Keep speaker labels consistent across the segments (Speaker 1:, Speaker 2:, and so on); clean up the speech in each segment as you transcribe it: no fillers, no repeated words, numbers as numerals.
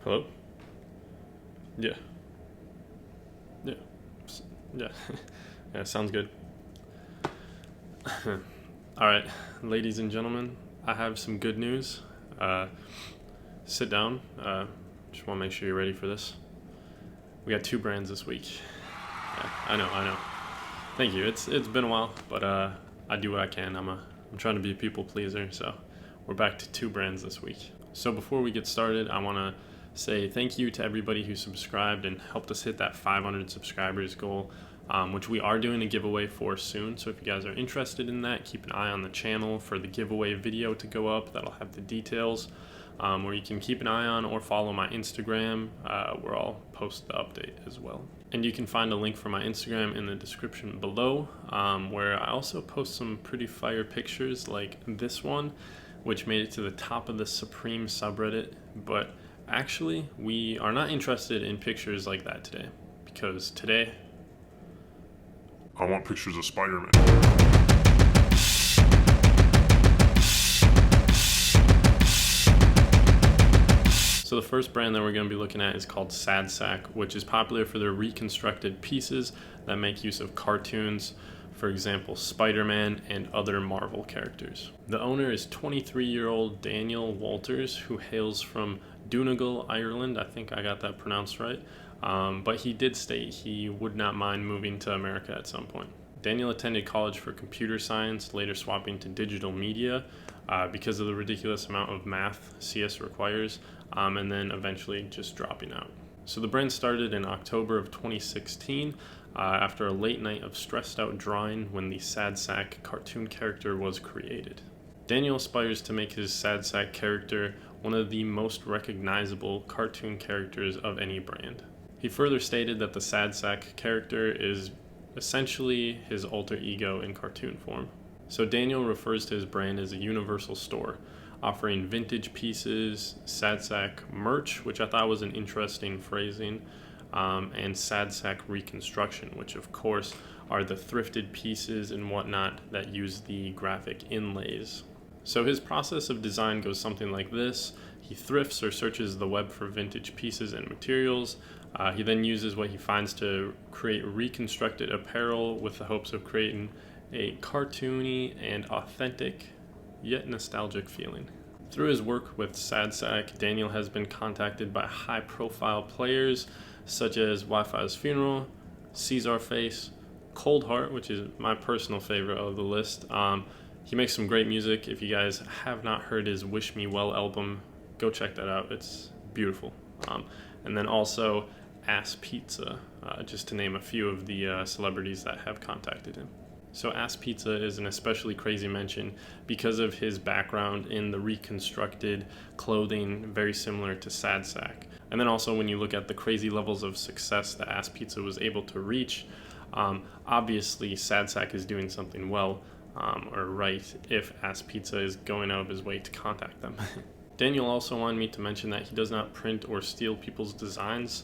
Speaker 1: Hello? Yeah. Yeah. Yeah. Yeah, sounds good. All right, ladies and gentlemen, I have some good news. Sit down. Just want to make sure you're ready for this. We got 2 brands this week. Yeah, I know. Thank you. It's been a while, but I do what I can. I'm trying to be a people pleaser, so we're back to 2 brands this week. So before we get started, I want to say thank you to everybody who subscribed and helped us hit that 500 subscribers goal, which we are doing a giveaway for soon. So if you guys are interested in that, keep an eye on the channel for the giveaway video to go up. That'll have the details, or you can keep an eye on or follow my Instagram, where I'll post the update as well. And you can find a link for my Instagram in the description below, where I also post some pretty fire pictures like this one, which made it to the top of the Supreme subreddit. But actually, we are not interested in pictures like that today, because today
Speaker 2: I want pictures of Spider-Man.
Speaker 1: So the first brand that we're going to be looking at is called Sad Sack, which is popular for their reconstructed pieces that make use of cartoons, for example, Spider-Man and other Marvel characters. The owner is 23-year-old Daniel Walters, who hails from Donegal, Ireland. I think I got that pronounced right. But he did state he would not mind moving to America at some point. Daniel attended college for computer science, later swapping to digital media because of the ridiculous amount of math CS requires, and then eventually just dropping out. So the brand started in October of 2016 after a late night of stressed out drawing when the Sad Sack cartoon character was created. Daniel aspires to make his Sad Sack character one of the most recognizable cartoon characters of any brand. He further stated that the Sad Sack character is essentially his alter ego in cartoon form. So Daniel refers to his brand as a universal store, offering vintage pieces, Sad Sack merch, which I thought was an interesting phrasing, and Sad Sack reconstruction, which of course are the thrifted pieces and whatnot that use the graphic inlays. So his process of design goes something like this. He thrifts or searches the web for vintage pieces and materials. He then uses what he finds to create reconstructed apparel with the hopes of creating a cartoony and authentic, yet nostalgic feeling. Through his work with Sad Sack, Daniel has been contacted by high-profile players such as Wi-Fi's Funeral, Caesar Face, Cold Heart, which is my personal favorite of the list. He makes some great music. If you guys have not heard his Wish Me Well album, go check that out. It's beautiful. And then also Ass Pizza, just to name a few of the celebrities that have contacted him. So Ass Pizza is an especially crazy mention because of his background in the reconstructed clothing, very similar to Sad Sack. And then also when you look at the crazy levels of success that Ass Pizza was able to reach, obviously Sad Sack is doing something well, or right, if Ass Pizza is going out of his way to contact them. Daniel also wanted me to mention that he does not print or steal people's designs.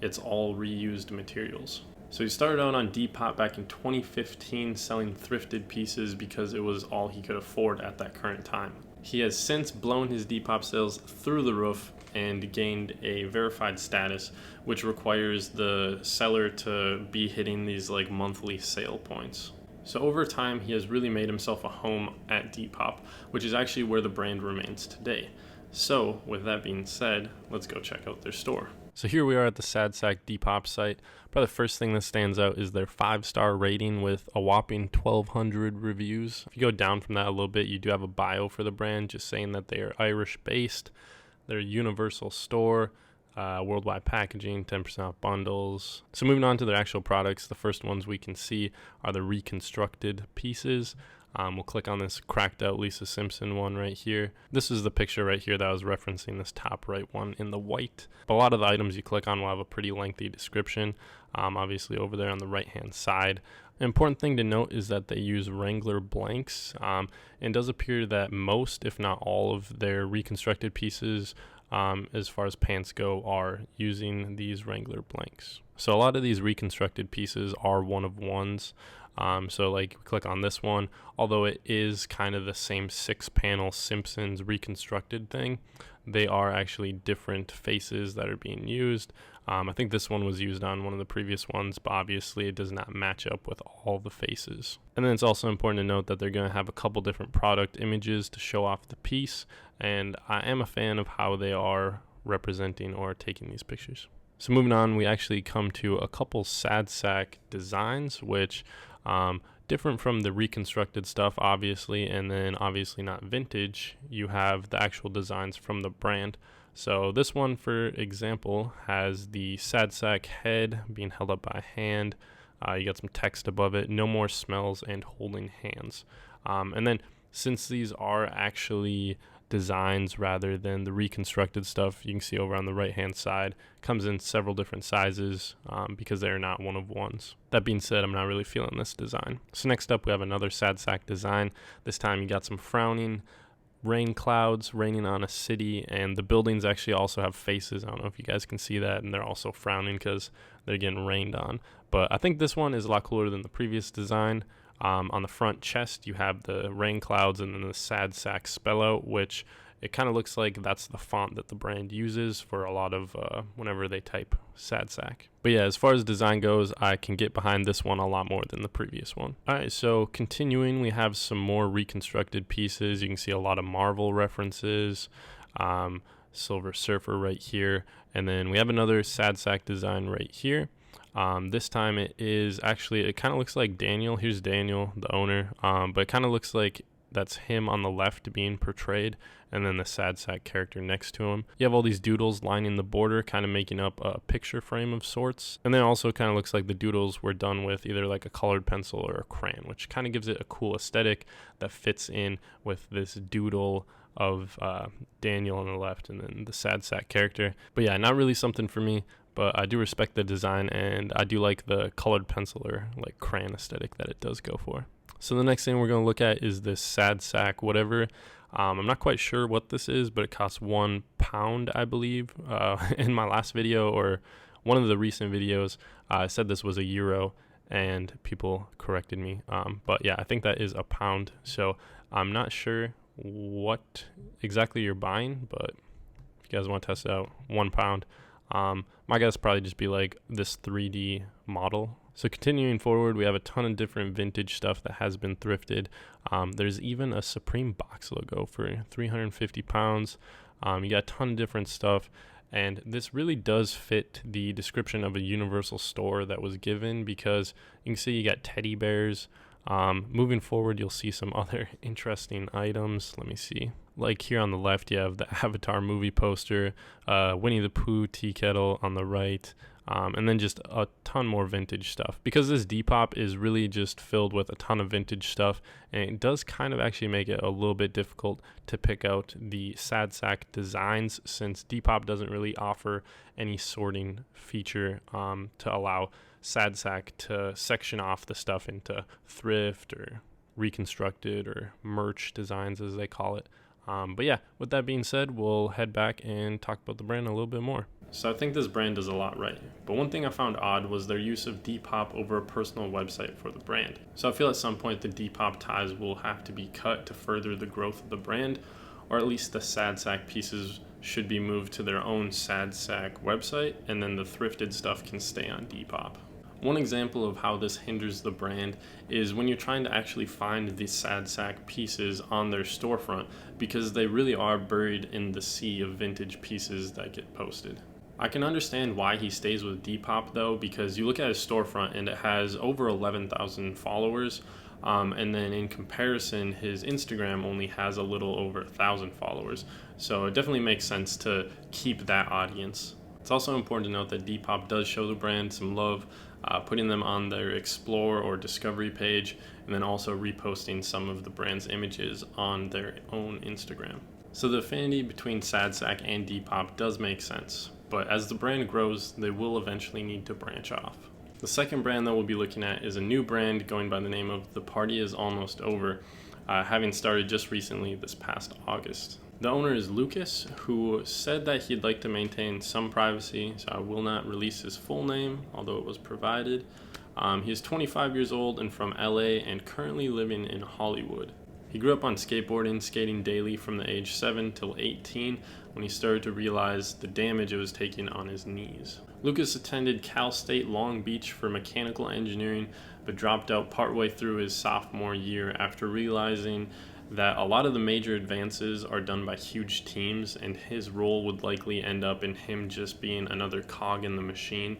Speaker 1: It's all reused materials. So he started out on Depop back in 2015 selling thrifted pieces because it was all he could afford at that current time. He has since blown his Depop sales through the roof and gained a verified status, which requires the seller to be hitting these like monthly sale points. So over time, he has really made himself a home at Depop, which is actually where the brand remains today. So with that being said, let's go check out their store. So here we are at the Sad Sack Depop site. Probably the first thing that stands out is their 5-star rating with a whopping 1,200 reviews. If you go down from that a little bit, you do have a bio for the brand, just saying that they are Irish-based. They're a universal store, worldwide packaging, 10% off bundles. So moving on to their actual products, the first ones we can see are the reconstructed pieces. We'll click on this cracked out Lisa Simpson one right here. This is the picture right here that I was referencing, this top right one in the white. But a lot of the items you click on will have a pretty lengthy description, obviously over there on the right hand side. An important thing to note is that they use Wrangler blanks, and it does appear that most, if not all, of their reconstructed pieces, as far as pants go, are using these Wrangler blanks. So a lot of these reconstructed pieces are one-of-ones. So like click on this one, although it is kind of the same 6-panel Simpsons reconstructed thing, they are actually different faces that are being used. I think this one was used on one of the previous ones, but obviously it does not match up with all the faces. And then it's also important to note that they're going to have a couple different product images to show off the piece, and I am a fan of how they are representing or taking these pictures. So moving on, we actually come to a couple sad sack designs, which different from the reconstructed stuff, obviously, and then obviously not vintage. You have the actual designs from the brand. So this one, for example, has the sad sack head being held up by a hand. You got some text above it, no more smells and holding hands. And then since these are actually designs rather than the reconstructed stuff, you can see over on the right hand side, comes in several different sizes because they're not one of ones. That being said, I'm not really feeling this design. So next up we have another sad sack design. This time you got some frowning rain clouds raining on a city, and the buildings actually also have faces. I don't know if you guys can see that, and they're also frowning because they're getting rained on. But I think this one is a lot cooler than the previous design. On the front chest you have the rain clouds and then the sad sack spell out, which it kind of looks like that's the font that the brand uses for a lot of whenever they type sad sack. But yeah, as far as design goes, I can get behind this one a lot more than the previous one. Alright, so continuing, we have some more reconstructed pieces. You can see a lot of Marvel references, Silver Surfer right here, and then we have another sad sack design right here. This time it kind of looks like Daniel. Here's Daniel, the owner, but it kind of looks like that's him on the left being portrayed, and then the sad sack character next to him. You have all these doodles lining the border, kind of making up a picture frame of sorts. And then also kind of looks like the doodles were done with either like a colored pencil or a crayon, which kind of gives it a cool aesthetic that fits in with this doodle of Daniel on the left and then the sad sack character. But yeah, not really something for me, but I do respect the design, and I do like the colored pencil or like crayon aesthetic that it does go for. So the next thing we're going to look at is this sad sack whatever. I'm not quite sure what this is, but it costs £1, I believe. In my last video or one of the recent videos, I said this was €1, and people corrected me. But yeah, I think that is £1. So I'm not sure what exactly you're buying, but if you guys want to test it out, £1. My guess probably just be like this 3D model. So continuing forward, we have a ton of different vintage stuff that has been thrifted. There's even a Supreme box logo for £350. You got a ton of different stuff, and this really does fit the description of a Universal store that was given, because you can see you got teddy bears. Moving forward, you'll see some other interesting items. Let me see. Like here on the left, you have the Avatar movie poster, Winnie the Pooh tea kettle on the right, and then just a ton more vintage stuff. Because this Depop is really just filled with a ton of vintage stuff, and it does kind of actually make it a little bit difficult to pick out the sad sack designs, since Depop doesn't really offer any sorting feature to allow sad sack to section off the stuff into thrift or reconstructed or merch designs, as they call it. But yeah, with that being said, we'll head back and talk about the brand a little bit more. So I think this brand does a lot right, but one thing I found odd was their use of Depop over a personal website for the brand. So I feel at some point the Depop ties will have to be cut to further the growth of the brand, or at least the sad sack pieces should be moved to their own sad sack website, and then the thrifted stuff can stay on Depop. One example of how this hinders the brand is when you're trying to actually find the sad sack pieces on their storefront, because they really are buried in the sea of vintage pieces that get posted. I can understand why he stays with Depop though, because you look at his storefront and it has over 11,000 followers, and then in comparison his Instagram only has a little over 1,000 followers, so it definitely makes sense to keep that audience. It's also important to note that Depop does show the brand some love, putting them on their Explore or Discovery page, and then also reposting some of the brand's images on their own Instagram. So the affinity between sad sack and Depop does make sense, but as the brand grows, they will eventually need to branch off. The second brand that we'll be looking at is a new brand going by the name of The Party Is Almost Over, having started just recently this past August. The owner is Lucas, who said that he'd like to maintain some privacy, so I will not release his full name, although it was provided. He is 25 years old and from LA and currently living in Hollywood. He grew up on skateboarding, skating daily from the age 7 till 18 when he started to realize the damage it was taking on his knees. Lucas attended Cal State Long Beach for mechanical engineering, but dropped out partway through his sophomore year after realizing that a lot of the major advances are done by huge teams, and his role would likely end up in him just being another cog in the machine.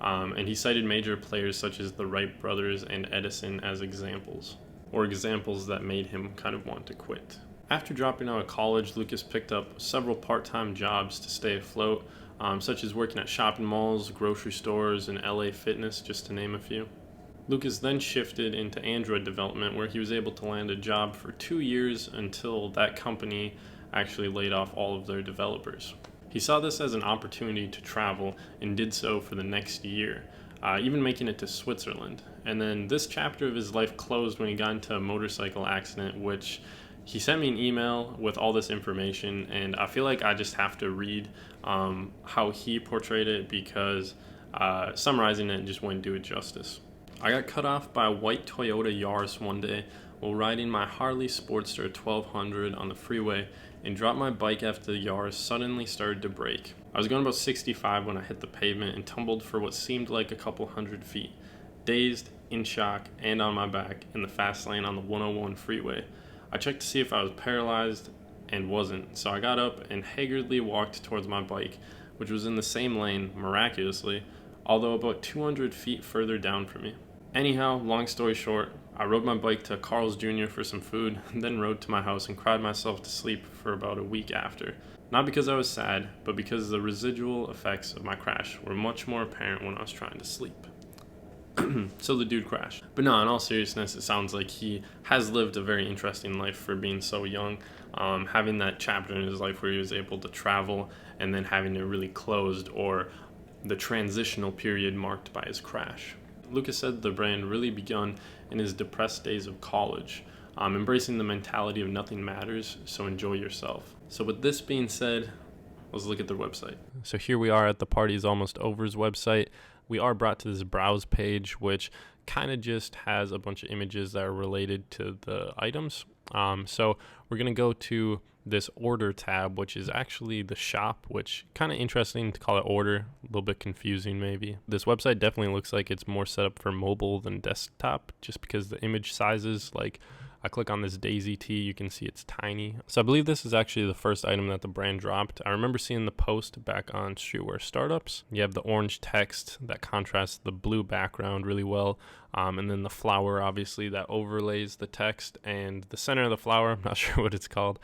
Speaker 1: And he cited major players such as the Wright brothers and Edison as examples that made him kind of want to quit. After dropping out of college, Lucas picked up several part-time jobs to stay afloat, such as working at shopping malls, grocery stores, and LA Fitness, just to name a few. Lucas then shifted into Android development, where he was able to land a job for 2 years until that company actually laid off all of their developers. He saw this as an opportunity to travel and did so for the next year, even making it to Switzerland. And then this chapter of his life closed when he got into a motorcycle accident, which he sent me an email with all this information, and I feel like I just have to read how he portrayed it, because summarizing it just wouldn't do it justice. I got cut off by a white Toyota Yaris one day while riding my Harley Sportster 1200 on the freeway, and dropped my bike after the Yaris suddenly started to brake. I was going about 65 when I hit the pavement and tumbled for what seemed like a couple hundred feet, dazed, in shock, and on my back in the fast lane on the 101 freeway. I checked to see if I was paralyzed and wasn't, so I got up and haggardly walked towards my bike, which was in the same lane, miraculously, although about 200 feet further down from me. Anyhow, long story short, I rode my bike to Carl's Jr. for some food, then rode to my house and cried myself to sleep for about a week after. Not because I was sad, but because the residual effects of my crash were much more apparent when I was trying to sleep. So the dude crashed. But no, in all seriousness, it sounds like he has lived a very interesting life for being so young. Having that chapter in his life where he was able to travel, and then having it really closed, or the transitional period marked by his crash. Lucas said the brand really begun in his depressed days of college, embracing the mentality of nothing matters, so enjoy yourself. So with this being said, let's look at their website. So here we are at the Party's Almost Over's website. We are brought to this browse page, which kind of just has a bunch of images that are related to the items. So we're going to go to this order tab, which is actually the shop, which kind of interesting to call it order, a little bit confusing maybe. This website definitely looks like it's more set up for mobile than desktop, just because the image sizes, like I click on this Daisy T, you can see it's tiny. So I believe this is actually the first item that the brand dropped. I remember seeing the post back on Streetwear Startups. You have the orange text that contrasts the blue background really well. And then the flower, obviously, that overlays the text, and the center of the flower, I'm not sure what it's called,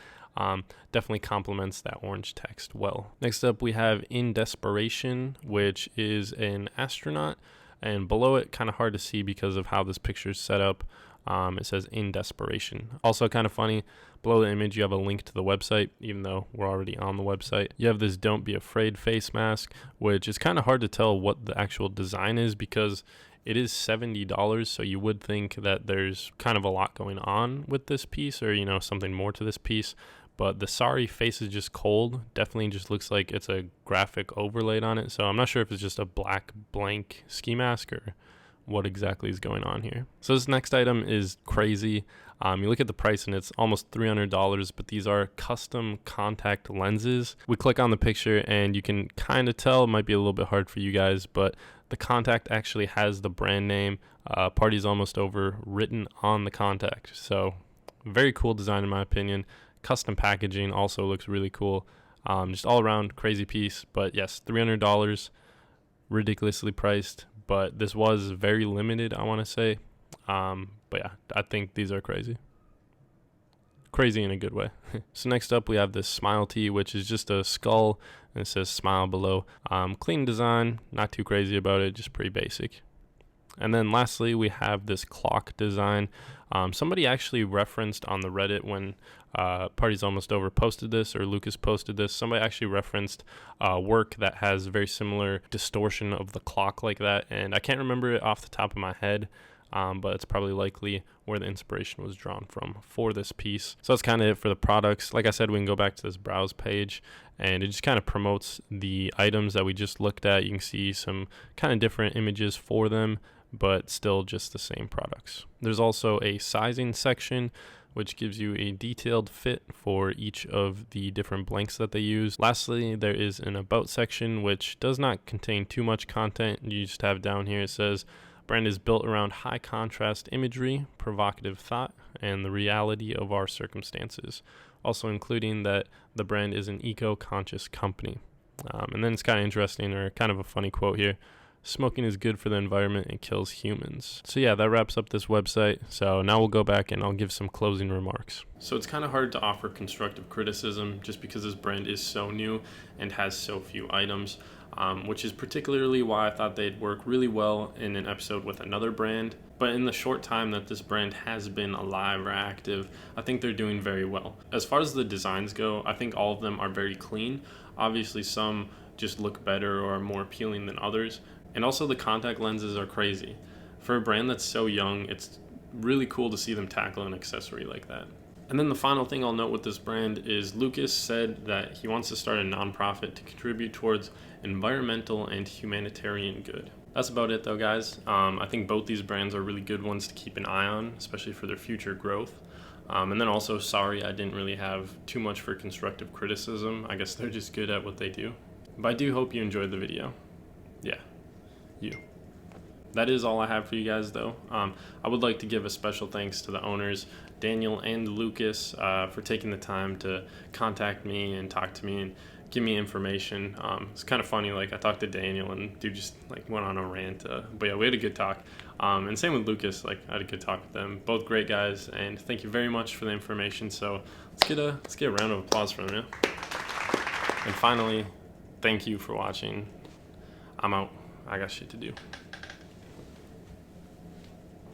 Speaker 1: definitely complements that orange text well. Next up, we have In Desperation, which is an astronaut, and below it, kind of hard to see because of how this picture is set up. It says In Desperation. Also kind of funny, below the image you have a link to the website, even though we're already on the website. You have this Don't Be Afraid face mask, which is kind of hard to tell what the actual design is, because it is $70, so you would think that there's kind of a lot going on with this piece, or, you know, something more to this piece. But the sorry face is just cold. Definitely just looks like it's a graphic overlaid on it. So I'm not sure if it's just a black blank ski mask or what exactly is going on here. So this next item is crazy. You look at the price and it's almost $300, but these are custom contact lenses. We click on the picture and you can kind of tell, it might be a little bit hard for you guys, but the contact actually has the brand name, Party's Almost Over, written on the contact. So very cool design in my opinion. Custom packaging also looks really cool. Just all around crazy piece. But yes, $300, ridiculously priced. But this was very limited, I want to say. But yeah, I think these are crazy. Crazy in a good way. So next up we have this smile tee, which is just a skull, and it says smile below. Clean design, not too crazy about it, just pretty basic. And then lastly we have this clock design. Somebody actually referenced on the Reddit when Party's Almost Over posted this, or Lucas posted this, somebody actually referenced work that has very similar distortion of the clock like that, and I can't remember it off the top of my head. But it's probably likely where the inspiration was drawn from for this piece. So that's kind of it for the products. Like I said, we can go back to this browse page, and it just kind of promotes the items that we just looked at. You can see some kind of different images for them, but still just the same products. There's also a sizing section, which gives you a detailed fit for each of the different blanks that they use. Lastly, there is an about section, which does not contain too much content. You just have down here, it says, brand is built around high contrast imagery, provocative thought, and the reality of our circumstances. Also including that the brand is an eco-conscious company. And then it's kind of interesting, or kind of a funny quote here. Smoking is good for the environment and kills humans. So yeah, that wraps up this website. So now we'll go back and I'll give some closing remarks. So it's kind of hard to offer constructive criticism just because this brand is so new and has so few items, which is particularly why I thought they'd work really well in an episode with another brand. But in the short time that this brand has been alive or active, I think they're doing very well. As far as the designs go, I think all of them are very clean. Obviously some just look better or are more appealing than others. And also the contact lenses are crazy. For a brand that's so young, it's really cool to see them tackle an accessory like that. And then the final thing I'll note with this brand is Lucas said that he wants to start a nonprofit to contribute towards environmental and humanitarian good. That's about it though, guys. I think both these brands are really good ones to keep an eye on, especially for their future growth. And then also, sorry I didn't really have too much for constructive criticism. I guess they're just good at what they do. But I do hope you enjoyed the video. Yeah. You. That is all I have for you guys though. I would like to give a special thanks to the owners, Daniel and Lucas, for taking the time to contact me and talk to me and give me information. It's kind of funny, like I talked to Daniel and dude just like went on a rant, but yeah, we had a good talk. And same with Lucas, like I had a good talk with them. Both great guys, and thank you very much for the information. So let's get a round of applause for them, yeah? And finally, thank you for watching. I'm out. I got shit to do.